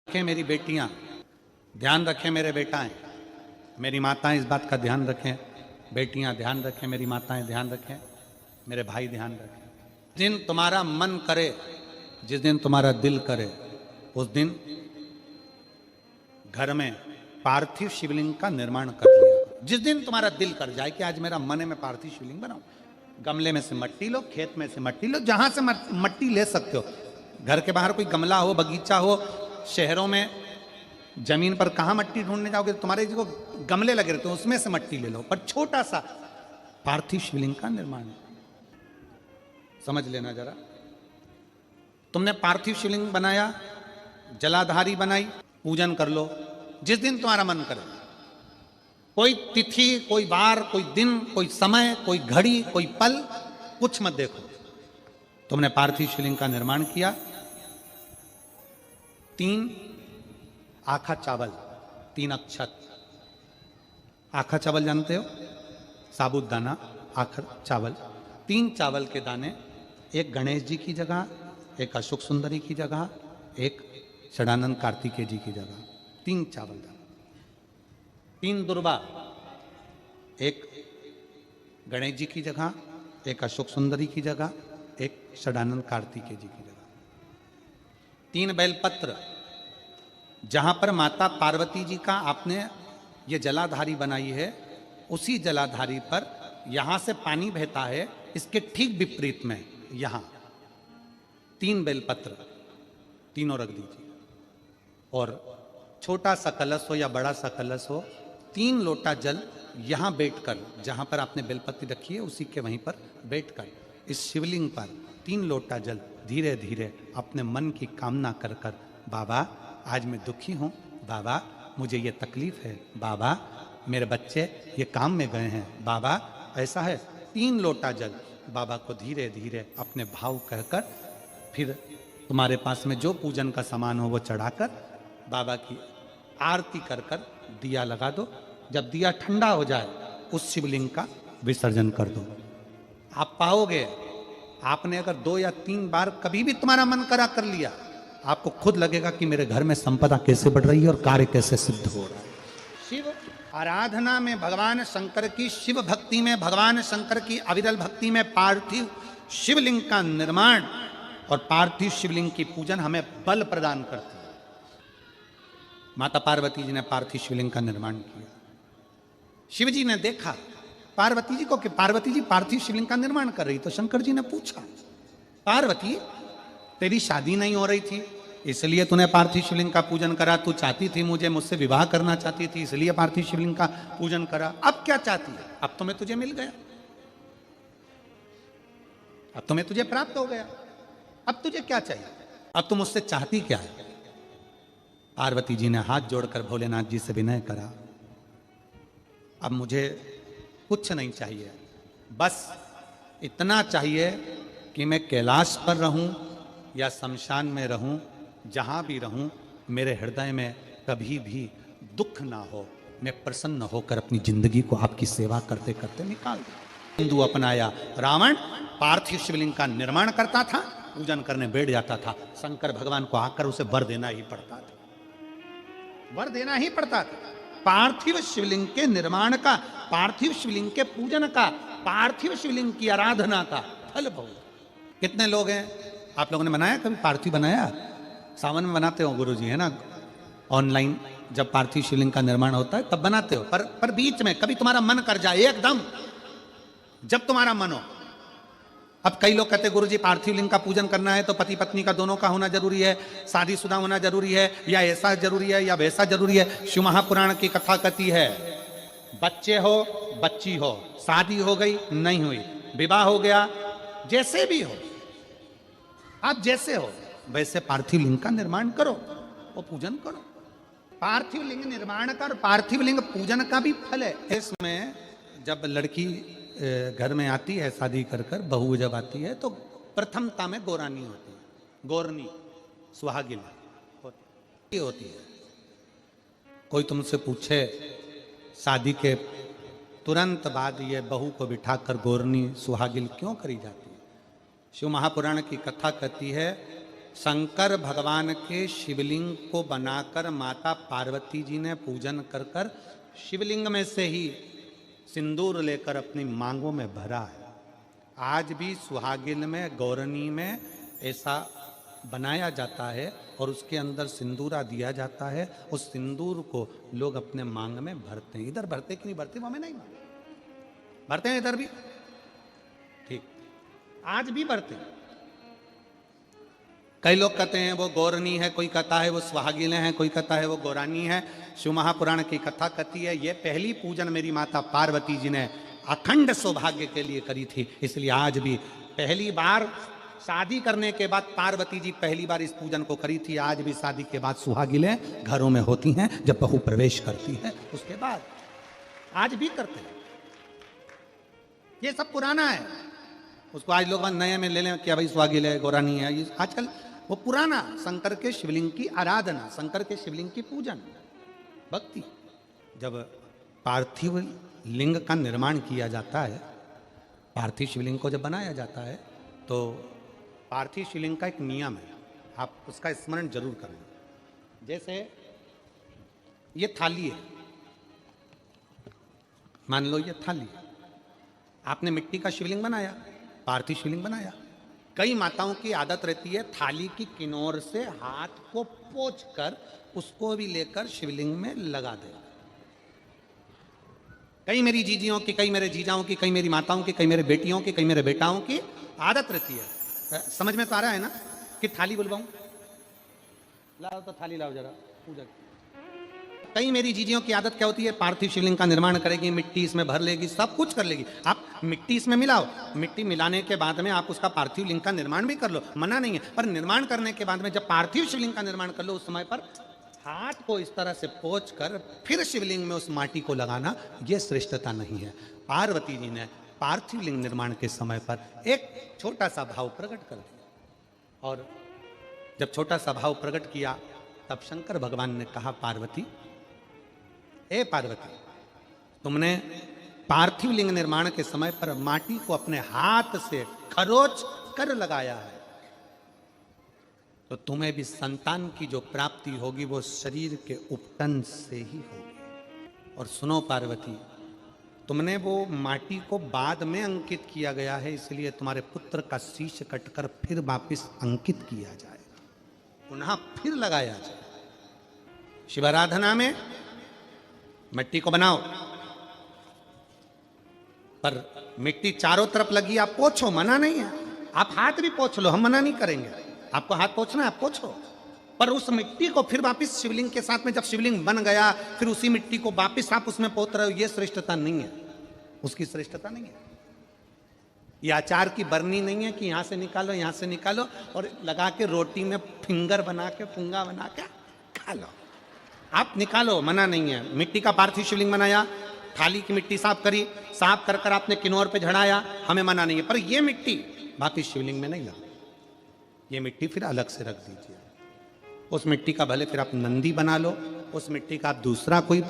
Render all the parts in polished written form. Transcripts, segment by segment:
रखें मेरी बेटियां, ध्यान रखें मेरे बेटाएं, मेरी माताएं इस बात का ध्यान रखें, बेटियां ध्यान रखें, मेरी माताएं ध्यान रखें, मेरे भाई ध्यान रखें। जिस दिन तुम्हारा मन करे, जिस दिन तुम्हारा दिल करे, उस दिन घर में पार्थिव शिवलिंग का निर्माण कर लिया। जिस दिन तुम्हारा दिल कर जाए कि आज मेरा मन है मैं पार्थिव शिवलिंग बनाऊं, गमले में से मट्टी लो, खेत में से मट्टी लो, जहां से मट्टी ले सकते हो। घर के बाहर कोई गमला हो, बगीचा हो, शहरों में जमीन पर कहां मट्टी ढूंढने जाओगे, तुम्हारे जो गमले लगे रहते हैं उसमें से मट्टी ले लो, पर छोटा सा पार्थिव शिवलिंग का निर्माण समझ लेना जरा। तुमने पार्थिव शिवलिंग बनाया, जलाधारी बनाई, पूजन कर लो जिस दिन तुम्हारा मन करे। कोई तिथि, कोई वार, कोई दिन, कोई समय, कोई घड़ी, कोई पल कुछ मत देखो। तुमने पार्थिव शिवलिंग का निर्माण किया। 3 आखा चावल, 3 अक्षत। आखा चावल जानते हो, साबुदाना, आखा चावल। 3 चावल के दाने, एक गणेश जी की जगह, एक अशोक सुंदरी की जगह, एक षडानंद कार्तिकेय जी की जगह। 3 चावल दाने। 3 दुर्वा, एक गणेश जी की जगह, एक अशोक सुंदरी की जगह, एक षडानंद कार्तिकेय जी की जगह। 3 बेलपत्र, जहां पर माता पार्वती जी का आपने ये जलाधारी बनाई है, उसी जलाधारी पर यहां से पानी बहता है, इसके ठीक विपरीत में यहां 3 बेलपत्र, तीनों रख दीजिए। और छोटा सा कलश हो या बड़ा सा कलश हो, 3 लोटा जल यहां बैठकर, जहां पर आपने बेलपत्ती रखी है उसी के वहीं पर बैठकर इस शिवलिंग पर 3 लोटा जल धीरे धीरे अपने मन की कामना कर कर, बाबा आज मैं दुखी हूं, बाबा मुझे ये तकलीफ है, बाबा मेरे बच्चे ये काम में गए हैं, बाबा ऐसा है। 3 लोटा जल बाबा को धीरे धीरे अपने भाव कहकर, फिर तुम्हारे पास में जो पूजन का सामान हो वो चढ़ाकर बाबा की आरती कर कर दिया लगा दो। जब दिया ठंडा हो जाए उस शिवलिंग का विसर्जन कर दो। आप पाओगे, आपने अगर 2 या 3 बार कभी भी तुम्हारा मन करा कर लिया, आपको खुद लगेगा कि मेरे घर में संपदा कैसे बढ़ रही है और कार्य कैसे सिद्ध हो रहा है। शिव आराधना में भगवान शंकर की, शिव भक्ति में भगवान शंकर की अविरल भक्ति में पार्थिव शिवलिंग का निर्माण और पार्थिव शिवलिंग की पूजन हमें बल प्रदान करती है। माता पार्वती जी ने पार्थिव शिवलिंग का निर्माण किया। शिव जी ने देखा पार्वती जी को कि पार्वती जी पार्थिव शिवलिंग का निर्माण कर रही, तो शंकर जी ने पूछा, पार्वती तेरी शादी नहीं हो रही थी इसलिए तूने पार्थिव शिवलिंग का पूजन करा, तू चाहती थी मुझसे विवाह करना चाहती थी इसलिए पार्थिव शिवलिंग का पूजन करा, अब क्या चाहती है? अब तो मैं तुझे मिल गया, अब तो मैं तुझे प्राप्त हो गया, अब तुझे क्या चाहिए, अब तुम मुझसे चाहती क्या है? पार्वती जी ने हाथ जोड़कर भोलेनाथ जी से विनय करा, अब मुझे कुछ नहीं चाहिए, बस इतना चाहिए कि मैं कैलाश पर रहूं या शमशान में रहूं, जहां भी रहूं मेरे हृदय में कभी भी दुख ना हो, मैं प्रसन्न होकर अपनी जिंदगी को आपकी सेवा करते करते निकाल दूं। हिंदू अपनाया, रावण पार्थिव शिवलिंग का निर्माण करता था, पूजन करने बैठ जाता था, शंकर भगवान को आकर उसे वर देना ही पड़ता था, वर देना ही पड़ता था। पार्थिव शिवलिंग के निर्माण का, पार्थिव शिवलिंग के पूजन का, पार्थिव शिवलिंग की आराधना का फल बहुत। कितने लोग हैं, आप लोगों ने बनाया कभी पार्थिव? बनाया, सावन में बनाते हो गुरुजी, है ना, ऑनलाइन जब पार्थिव शिवलिंग का निर्माण होता है तब बनाते हो, पर बीच में कभी तुम्हारा मन कर जाए एकदम, जब तुम्हारा मन हो। अब कई लोग कहते हैं गुरुजी पार्थिव लिंग का पूजन करना है तो पति पत्नी का दोनों का होना जरूरी है, शादीशुदा होना जरूरी है, या ऐसा जरूरी है या वैसा जरूरी है। शिव महापुराण की कथा कहती है, बच्चे हो बच्ची हो, शादी हो गई नहीं हुई, विवाह हो गया, जैसे भी हो, आप जैसे हो वैसे पार्थिव लिंग का निर्माण करो और पूजन करो। पार्थिव लिंग निर्माण का और पार्थिव लिंग पूजन का भी फल है। इसमें जब लड़की घर में आती है शादी कर कर, बहू जब आती है तो प्रथमता में गोरानी होती है, गोरनी सुहागिन होती है। कोई तुमसे पूछे शादी के तुरंत बाद ये बहू को बिठाकर गोरनी सुहागिन क्यों करी जाती है? शिव महापुराण की कथा कहती है शंकर भगवान के शिवलिंग को बनाकर माता पार्वती जी ने पूजन कर कर शिवलिंग में से ही सिंदूर लेकर अपनी मांगों में भरा है। आज भी सुहागिन में, गौरनी में ऐसा बनाया जाता है और उसके अंदर सिंदूरा दिया जाता है। उस सिंदूर को लोग अपने मांग में भरते हैं। इधर भरते कि नहीं भरते वो हमें नहीं मालूम, भरते हैं इधर भी, ठीक, आज भी भरते हैं। कई लोग कहते हैं वो गौरनी है, कोई कहता है वो सुहागिन है, कोई कहता है वो गौरानी है। शिव महापुराण की कथा कहती है ये पहली पूजन मेरी माता पार्वती जी ने अखंड सौभाग्य के लिए करी थी, इसलिए आज भी पहली बार शादी करने के बाद पार्वती जी पहली बार इस पूजन को करी थी। आज भी शादी के बाद सुहागिनें घरों में होती हैं, जब बहू प्रवेश करती है उसके बाद आज भी करते हैं। ये सब पुराना है, उसको आज लोग नए में ले लें क्या भाई सुहागिन है, गौरानी है। ये आजकल वो पुराना शंकर के शिवलिंग की आराधना, शंकर के शिवलिंग की पूजन, भक्ति। जब पार्थिव लिंग का निर्माण किया जाता है, पार्थिव शिवलिंग को जब बनाया जाता है तो पार्थिव शिवलिंग का एक नियम है, आप उसका स्मरण जरूर करें। जैसे ये थाली है, मान लो ये थाली, आपने मिट्टी का शिवलिंग बनाया, पार्थिव शिवलिंग बनाया। कई माताओं की आदत रहती है थाली की किनार से हाथ को पोंछकर उसको भी लेकर शिवलिंग में लगा दे। कई मेरी जीजियों की, कई मेरे जीजाओं की, कई मेरी माताओं की, कई मेरे बेटियों की, कई मेरे बेटाओं की आदत रहती है। समझ में तो आ रहा है ना कि थाली बुलवाऊं? लाओ तो थाली लाओ जरा पूजा। कई मेरी जीजियों की आदत क्या होती है, पार्थिव शिवलिंग का निर्माण करेगी, मिट्टी इसमें भर लेगी, सब कुछ कर लेगी। आप मिट्टी इसमें मिलाओ, मिट्टी मिलाने के बाद में आप उसका पार्थिव लिंग का निर्माण भी कर लो, मना नहीं है। पर निर्माण करने के बाद में जब पार्थिव शिवलिंग का निर्माण कर लो, उस समय पर हाथ को इस तरह से पोंछ कर फिर शिवलिंग में उस माटी को लगाना, यह श्रेष्ठता नहीं है। पार्वती जी ने पार्थिव लिंग निर्माण के समय पर एक छोटा सा भाव प्रकट कर दिया, और जब छोटा सा भाव प्रकट किया तब शंकर भगवान ने कहा, पार्वती, ए पार्वती, तुमने पार्थिव लिंग निर्माण के समय पर माटी को अपने हाथ से खरोच कर लगाया है, तो तुम्हें भी संतान की जो प्राप्ति होगी वो शरीर के उपटन से ही होगी। और सुनो पार्वती, तुमने वो माटी को बाद में अंकित किया गया है, इसलिए तुम्हारे पुत्र का शीश कटकर फिर वापिस अंकित किया जाएगा, पुनः फिर लगाया जाए। शिवाराधना में मिट्टी को बनाओ, पर मिट्टी चारों तरफ लगी, आप पोंछो, मना नहीं है। आप हाथ भी पोंछ लो, हम मना नहीं करेंगे। आपको हाथ पोंछना है आप पोंछो, पर उस मिट्टी को फिर वापिस शिवलिंग के साथ में, जब शिवलिंग बन गया फिर उसी मिट्टी को वापिस आप उसमें पोत रहे हो, ये श्रेष्ठता नहीं है, उसकी श्रेष्ठता नहीं है। ये आचार की बरनी नहीं है कि यहां से निकालो, यहां से निकालो और लगा के रोटी में फिंगर बना के, पुंगा बना के खा लो। आप निकालो, मना नहीं है। मिट्टी का पार्थिव शिवलिंग बनाया, थाली की मिट्टी साफ करी, साफ कर कर आपने किन्नौर पे झड़ाया, हमें मना नहीं है। पर ये मिट्टी वापिस शिवलिंग में नहीं लगा, ये मिट्टी फिर अलग से रख दीजिए। उस मिट्टी का भले फिर आप नंदी बना लो, उस मिट्टी का आप दूसरा कोई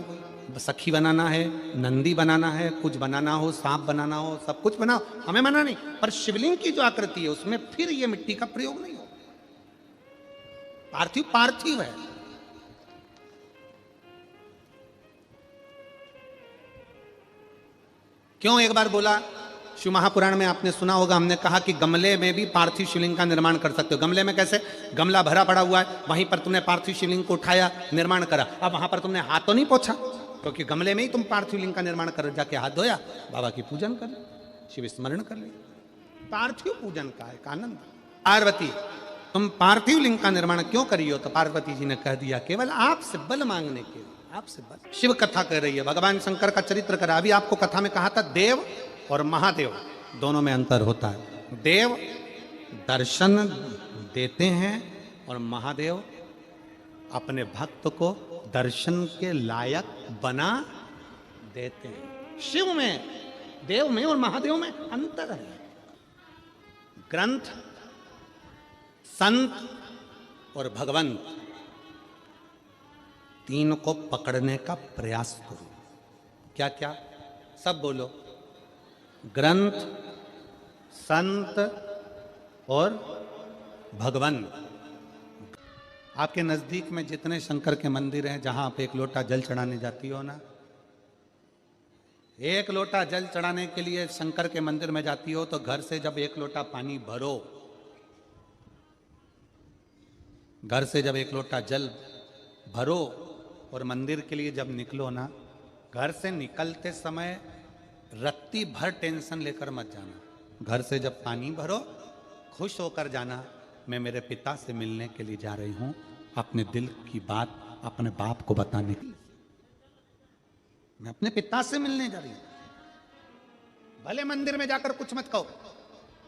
सखी बनाना है, नंदी बनाना है, कुछ बनाना हो, सांप बनाना हो, सब कुछ बनाओ, हमें मना नहीं। पर शिवलिंग की जो आकृति है उसमें फिर ये मिट्टी का प्रयोग नहीं हो। पार्थिव पार्थिव है। क्यों एक बार बोला, शिव महापुराण में आपने सुना होगा, हमने कहा कि गमले में भी पार्थिव शिवलिंग का निर्माण कर सकते हो। गमले में कैसे? गमला भरा पड़ा हुआ है, वहीं पर तुमने पार्थिव शिवलिंग को उठाया, निर्माण करा। अब वहां पर तुमने हाथ तो नहीं पोंछा, क्योंकि गमले में ही तुम पार्थिव लिंग का निर्माण कर, जाके हाथ धोया, बाबा की पूजन कर, शिव स्मरण कर लिया। पार्थिव पूजन का एक आनंद। पार्वती, तुम पार्थिव लिंग का निर्माण क्यों करी हो? तो पार्वती जी ने कह दिया, केवल आपसे बल मांगने के लिए, आपसे बल। शिव कथा कर रही है, भगवान शंकर का चरित्र करा। अभी आपको कथा में कहा था देव और महादेव दोनों में अंतर होता है। देव दर्शन देते हैं और महादेव अपने भक्त को दर्शन के लायक बना देते हैं। शिव में, देव में और महादेव में अंतर है। ग्रंथ, संत और भगवंत, तीन को पकड़ने का प्रयास करो। क्या क्या? सब बोलो। ग्रंथ, संत और भगवंत, आपके नजदीक में जितने शंकर के मंदिर हैं, जहां आप एक लोटा जल चढ़ाने जाती हो ना, एक लोटा जल चढ़ाने के लिए शंकर के मंदिर में जाती हो, तो घर से जब एक लोटा पानी भरो, घर से जब एक लोटा जल भरो और मंदिर के लिए जब निकलो ना, घर से निकलते समय रत्ती भर टेंशन लेकर मत जाना। घर से जब पानी भरो, खुश होकर जाना, मैं मेरे पिता से मिलने के लिए जा रही हूं, अपने दिल की बात अपने बाप को बताने के लिए। मैं अपने पिता से मिलने जा रही हूं। भले मंदिर में जाकर कुछ मत कहो,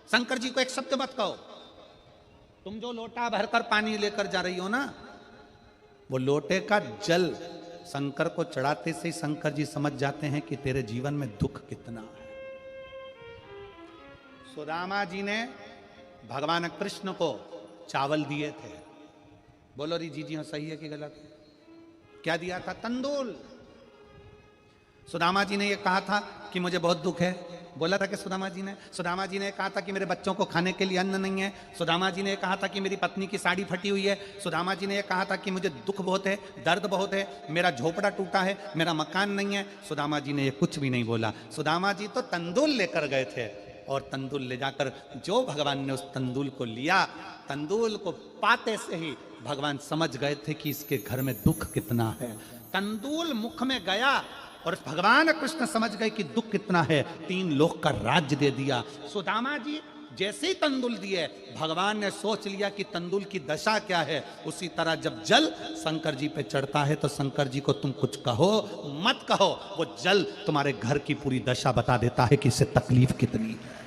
शंकर जी को एक शब्द मत कहो। तुम जो लोटा भरकर पानी लेकर जा रही हो ना, वो लोटे का जल शंकर को चढ़ाते से ही शंकर जी समझ जाते हैं कि तेरे जीवन में दुख कितना है। सुदामा जी ने भगवान कृष्ण को चावल दिए थे। बोलो री जी हाँ, सही है कि गलत? क्या दिया था? तंदूल। सुदामा जी ने यह कहा था कि मुझे बहुत दुख है। बोला था कि सुदामा जी ने कहा था कि मेरे बच्चों को खाने के लिए अन्न नहीं है। सुदामा जी ने कहा था कि मेरी पत्नी की साड़ी फटी हुई है। सुदामा जी ने कहा था कि मुझे दुख बहुत है, दर्द बहुत है, मेरा झोपड़ा टूटा है, मेरा मकान नहीं है। सुदामा जी ने ये कुछ भी नहीं बोला। सुदामा जी तो तंदूल लेकर गए थे, और तंदूल ले जाकर जो भगवान ने उस तंदूल को लिया, तंदूल को पाते से ही भगवान समझ गए थे कि इसके घर में दुख कितना है। तंदूल मुख में गया और भगवान कृष्ण समझ गए कि दुख कितना है, 3 लोक का राज्य दे दिया। सुदामा जी जैसे ही तंदूल दिए, भगवान ने सोच लिया कि तंदूल की दशा क्या है। उसी तरह जब जल शंकर जी पे चढ़ता है, तो शंकर जी को तुम कुछ कहो मत कहो, वो जल तुम्हारे घर की पूरी दशा बता देता है कि इससे तकलीफ कितनी है।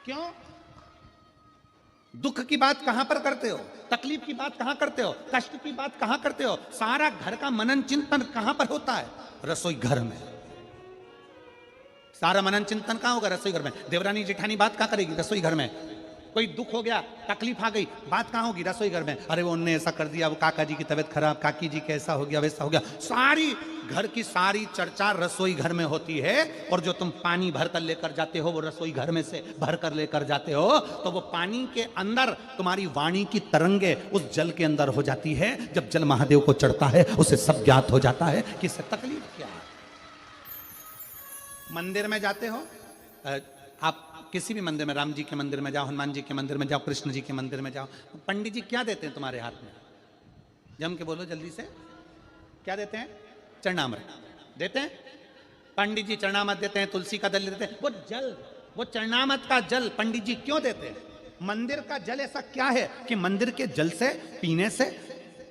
क्यों? दुख की बात कहां पर करते हो, तकलीफ की बात कहां करते हो, कष्ट की बात कहां करते हो? सारा घर का मनन चिंतन कहां पर होता है? रसोई घर में। सारा मनन चिंतन कहां होगा? रसोई घर में। देवरानी जेठानी बात कहां करेगी? रसोई घर में। कोई दुख हो गया, तकलीफ आ गई, बात कहां होगी? रसोई घर में। अरे वो उनने ऐसा कर दिया, वो काका जी की तबीयत खराब, काकी जी कैसा हो गया, वैसा हो गया। सारी घर की सारी चर्चा रसोई घर में होती है। और जो तुम पानी भर कर लेकर जाते हो, वो रसोई घर में से भर कर लेकर जाते हो, तो वो पानी के अंदर तुम्हारी वाणी की तरंगे उस जल के अंदर हो जाती है। जब जल महादेव को चढ़ता है, उसे सब ज्ञात हो जाता है कि इससे तकलीफ क्या है। मंदिर में जाते हो, आप किसी भी मंदिर में, राम जी के मंदिर में जाओ, हनुमान जी के मंदिर में जाओ, कृष्ण जी के मंदिर में जाओ, पंडित जी क्या देते हैं तुम्हारे हाथ में? जम के बोलो जल्दी से, क्या देते हैं? चरणामृत देते हैं। पंडित जी चरणामृत देते हैं, तुलसी का दल देते हैं। वो जल, वो चरणामृत का जल पंडित जी क्यों देते हैं? मंदिर का जल ऐसा क्या है कि मंदिर के जल से पीने से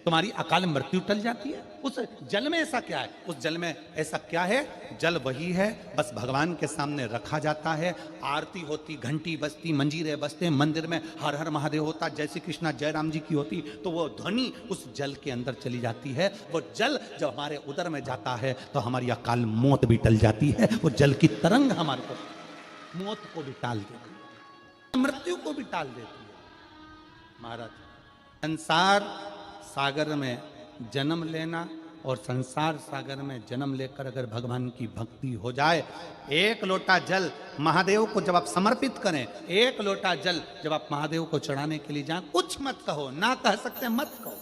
तुम्हारी अकाल मृत्यु टल जाती है? उस जल में ऐसा क्या है? उस जल में ऐसा क्या है? जल वही है, बस भगवान के सामने रखा जाता है, आरती होती, घंटी बजती, मंजीरे बजते, मंदिर में हर हर महादेव होता, जय श्री कृष्णा जय राम जी की होती, तो वो ध्वनि उस जल के अंदर चली जाती है। वो जल जब हमारे उदर में जाता है, तो हमारी अकाल मौत भी टल जाती है। वो जल की तरंग हमारे को मौत को भी टाल देती है, मृत्यु को भी टाल देती है। महाराज, संसार सागर में जन्म लेना और संसार सागर में जन्म लेकर अगर भगवान की भक्ति हो जाए, एक लोटा जल महादेव को जब आप समर्पित करें, एक लोटा जल जब आप महादेव को चढ़ाने के लिए जाएं, कुछ मत कहो, ना कह सकते मत कहो।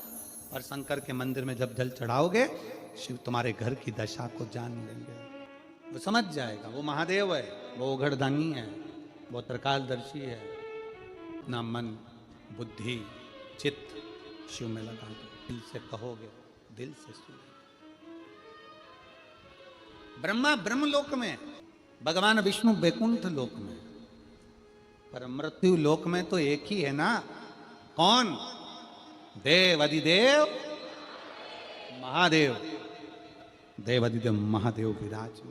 और शंकर के मंदिर में जब जल चढ़ाओगे, शिव तुम्हारे घर की दशा को जान लेंगे, वो समझ जाएगा। वो महादेव है, वो उघड़दानी है, वो त्रिकालदर्शी है। ना मन बुद्धि चित्त शिव में लगा दो, दिल से कहोगे, दिल से सुनो। ब्रह्मा ब्रह्मलोक में, भगवान विष्णु वैकुंठ लोक में, पर मृत्यु लोक में तो एक ही है ना। कौन? देव अधिदेव महादेव। देव अधिदेव महादेव विराज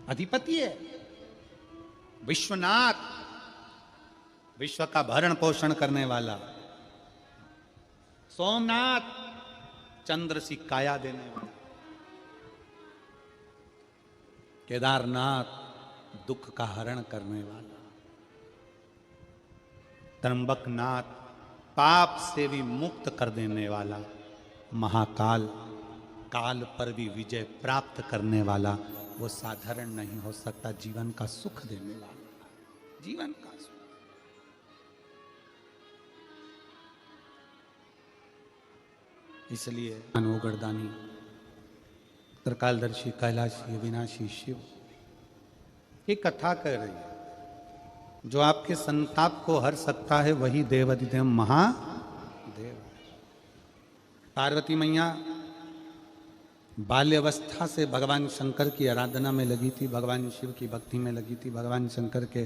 अधिपति है, विश्वनाथ, विश्व का भरण पोषण करने वाला। सोमनाथ, चंद्र सी काया देने वाला। केदारनाथ, दुख का हरण करने वाला। त्र्यंबकनाथ, पाप से भी मुक्त कर देने वाला। महाकाल, काल पर भी विजय प्राप्त करने वाला। वो साधारण नहीं हो सकता, जीवन का सुख देने वाला, जीवन का सुख। इसलिए अनोगरदानी त्रिकालदर्शी कैलाशी विनाशी शिव ये कथा कह रही है। जो आपके संताप को हर सकता है वही देवाधिदेव महादेव। पार्वती मैया बाल्यावस्था से भगवान शंकर की आराधना में लगी थी, भगवान शिव की भक्ति में लगी थी, भगवान शंकर के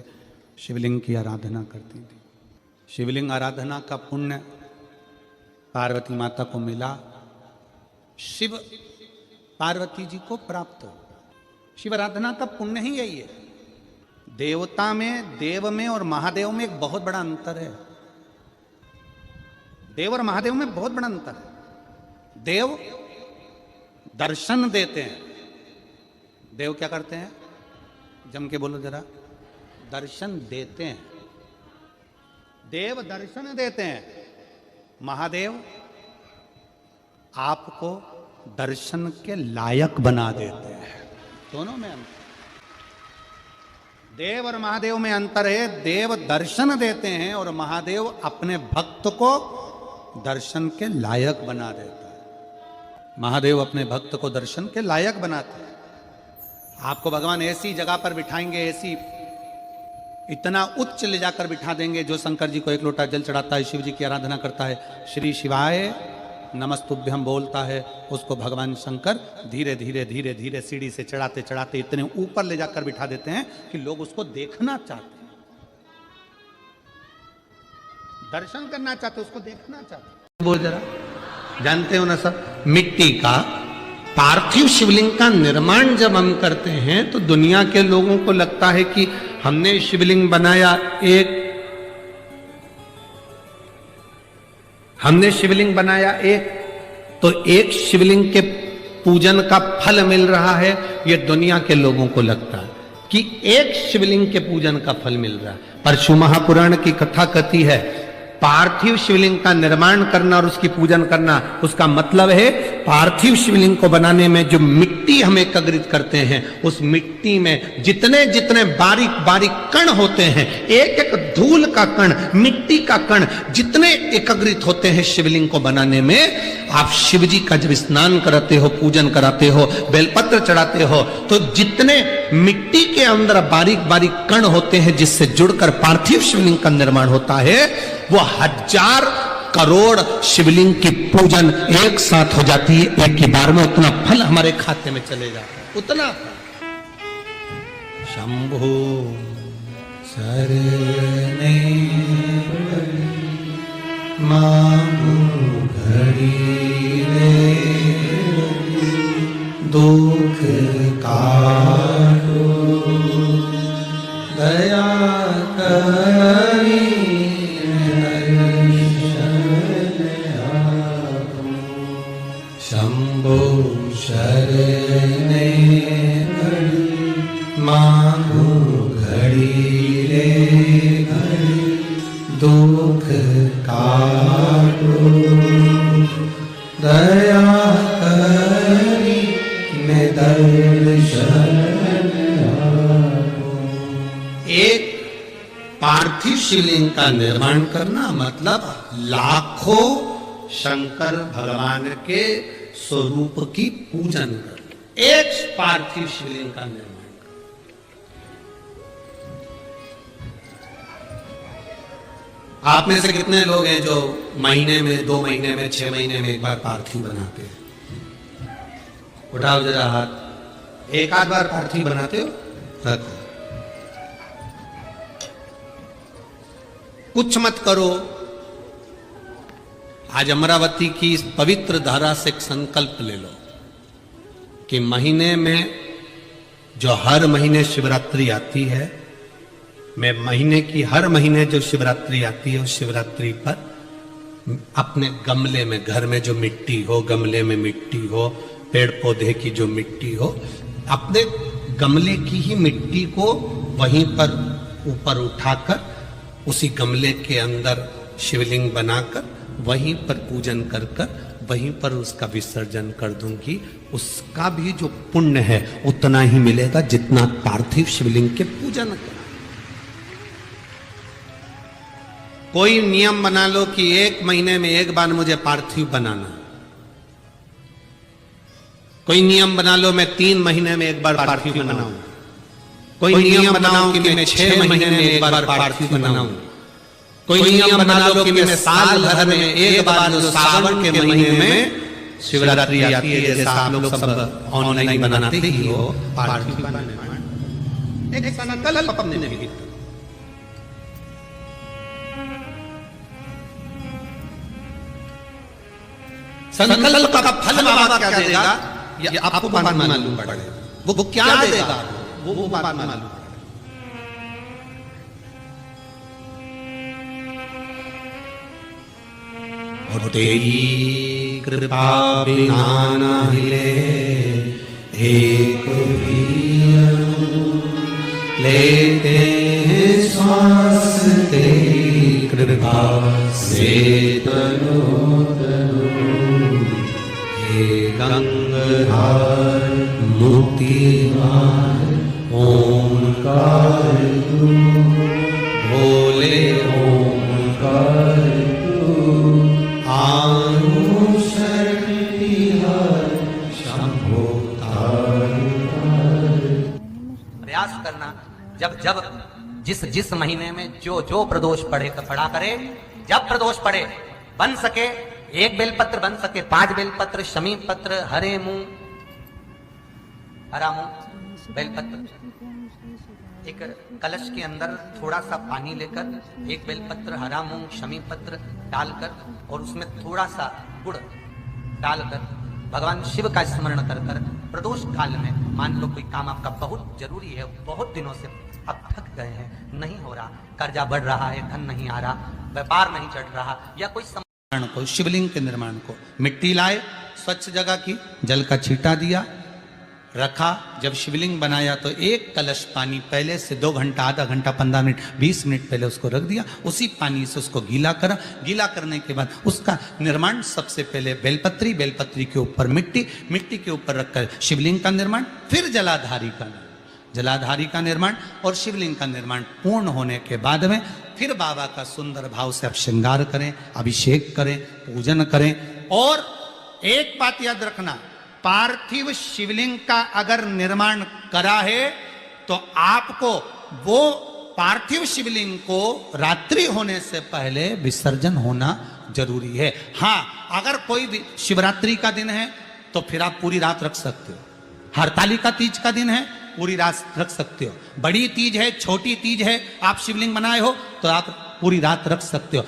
शिवलिंग की आराधना करती थी। शिवलिंग आराधना का पुण्य पार्वती माता को मिला, शिव पार्वती जी को प्राप्त हो। शिव आराधना का पुण्य ही यही है। देवता में, देव में और महादेव में एक बहुत बड़ा अंतर है। देव और महादेव में बहुत बड़ा अंतर है। देव दर्शन देते हैं। देव क्या करते हैं? जम के बोलो जरा। दर्शन देते हैं। देव दर्शन देते हैं। महादेव आपको दर्शन के लायक बना देते हैं। दोनों में अंतर। देव और महादेव में अंतर है। देव दर्शन देते हैं और महादेव अपने भक्त को दर्शन के लायक बना देता है। महादेव अपने भक्त को दर्शन के लायक बनाते हैं। आपको भगवान ऐसी जगह पर बिठाएंगे, ऐसी इतना उच्च ले जाकर बिठा देंगे। जो शंकर जी को एक लोटा जल चढ़ाता है, शिव जी की आराधना करता है, श्री शिवाय नमस्तुभ्यम बोलता है, उसको भगवान शंकर धीरे धीरे धीरे धीरे सीढ़ी से चढ़ाते चढ़ाते इतने ऊपर ले जाकर बिठा देते हैं कि लोग उसको देखना चाहते हैं, दर्शन करना चाहते, उसको देखना चाहते। बोल जरा। जानते हो ना सब, मिट्टी का पार्थिव शिवलिंग का निर्माण जब हम करते हैं तो दुनिया के लोगों को लगता है कि हमने शिवलिंग बनाया, हमने शिवलिंग बनाया तो एक शिवलिंग के पूजन का फल मिल रहा है। ये दुनिया के लोगों को लगता है कि एक शिवलिंग के पूजन का फल मिल रहा है। पर शिव महापुराण की कथा कहती है पार्थिव शिवलिंग का निर्माण करना और उसकी पूजन करना, उसका मतलब है पार्थिव शिवलिंग को बनाने में जो मिट्टी हम एकत्रित करते हैं, उस मिट्टी में जितने जितने बारीक बारीक कण होते हैं, एक एक धूल का कण, मिट्टी का कण जितने एकत्रित होते हैं शिवलिंग को बनाने में, आप शिव जी का जब स्नान कराते हो, पूजन कराते हो, बेलपत्र चढ़ाते हो, तो जितने मिट्टी के अंदर बारीक बारीक कण होते हैं जिससे जुड़कर पार्थिव शिवलिंग का निर्माण होता है, वो 1000 करोड़ शिवलिंग की पूजन एक साथ हो जाती है। एक ही बार में उतना फल हमारे खाते में चले जाता है, उतना फल। शंभो शरणे मांगू घड़ी रे, दुख काटो दया करी, शंभो शरणे मांगू घड़ी रे घड़ी, दुख काटो दया करी, मैं दर्शन आपो। एक पार्थिव शिवलिंग का निर्माण करना मतलब लाखों शंकर भगवान के स्वरूप की पूजन कर, एक पार्थिव शिवलिंग का निर्माण कर। आप में से कितने लोग हैं जो महीने में, 2 महीने में, 6 महीने में एक बार पार्थिव बनाते हैं? उठाओ जरा हाथ। एक आध बार पार्थिव बनाते हो? रखो। कुछ मत करो। आज अमरावती की इस पवित्र धारा से एक संकल्प ले लो कि महीने में जो हर महीने शिवरात्रि आती है, मैं महीने की हर महीने जो शिवरात्रि आती है उस शिवरात्रि पर अपने गमले में, घर में जो मिट्टी हो, गमले में मिट्टी हो, पेड़ पौधे की जो मिट्टी हो, अपने गमले की ही मिट्टी को वहीं पर ऊपर उठाकर उसी गमले के अंदर शिवलिंग बनाकर वहीं पर पूजन कर कर वहीं पर उसका विसर्जन कर दूंगी। उसका भी जो पुण्य है उतना ही मिलेगा जितना पार्थिव शिवलिंग के पूजन का। कोई नियम बना लो कि 1 महीने में एक बार मुझे पार्थिव बनाना, कोई नियम बना लो मैं 3 महीने में एक बार पार्थिव बनाऊं, कोई नियम बनाओ कि मैं 6 महीने में एक बार पार्थिव बनाऊं, कोई नियम बना लो कि मैं साल भर में एक बार जो सावन के महीने में शिवरात्रि आती है, जैसा आप लोग सब ऑनलाइन बनाते ही हो, पार्थिव का निर्माण एक संकल्प अपने भीतर। संकल्प का फल बाबा क्या देगा ये आपको बाद में मालूम पड़ेगा, वो क्या देगा वो बाद में मालूम पड़ेगा। और तेरी कृपा बिना न हिले एक भी अणु, लेते हैं श्वास तेरी कृपा से तनो तनो। हे गंगाधर मुक्तिधार ओंकार तू, भोले ओंकार तू, आनु शक्ति हर शंभो तार। प्रयास करना जब जब जिस जिस महीने में जो जो प्रदोष पढ़े तो पढ़ा करे, जब प्रदोष पढ़े बन सके 1 बेलपत्र, बन सके 5 बेलपत्र, शमी पत्र, हरे मुंह, हरा मुंह बेलपत्र, एक कलश के अंदर थोड़ा सा पानी लेकर 1 बेलपत्र, हरा मूंग, शमी पत्र डालकर और उसमें थोड़ा सा गुड़ डालकर भगवान शिव का स्मरण कर कर प्रदोष काल में, मान लो कोई काम आपका बहुत जरूरी है, बहुत दिनों से अब थक गए हैं, नहीं हो रहा, कर्जा बढ़ रहा है, धन नहीं आ रहा, व्यापार नहीं चढ़ रहा, या कोई को, शिवलिंग के निर्माण को मिट्टी लाए, स्वच्छ जगह की, जल का छींटा दिया, रखा। जब शिवलिंग बनाया तो 1 कलश पानी पहले से 2 घंटा, आधा घंटा, 15 मिनट, 20 मिनट पहले उसको रख दिया, उसी पानी से उसको गीला करा। गीला करने के बाद उसका निर्माण सबसे पहले बेलपत्री, बेलपत्री के ऊपर मिट्टी, मिट्टी के ऊपर रखकर शिवलिंग का निर्माण, फिर जलाधारी का निर्माण, जलाधारी का निर्माण और शिवलिंग का निर्माण पूर्ण होने के बाद में फिर बाबा का सुंदर भाव से आप श्रृंगार करें, अभिषेक करें, पूजन करें। और एक बात याद रखना, पार्थिव शिवलिंग का अगर निर्माण करा है तो आपको वो पार्थिव शिवलिंग को रात्रि होने से पहले विसर्जन होना जरूरी है। हाँ, अगर कोई भी शिवरात्रि का दिन है तो फिर आप पूरी रात रख सकते हो, हरतालिका तीज का दिन है पूरी रात रख सकते हो, बड़ी तीज है, छोटी तीज है, आप शिवलिंग बनाए हो तो आप पूरी रात रख सकते हो।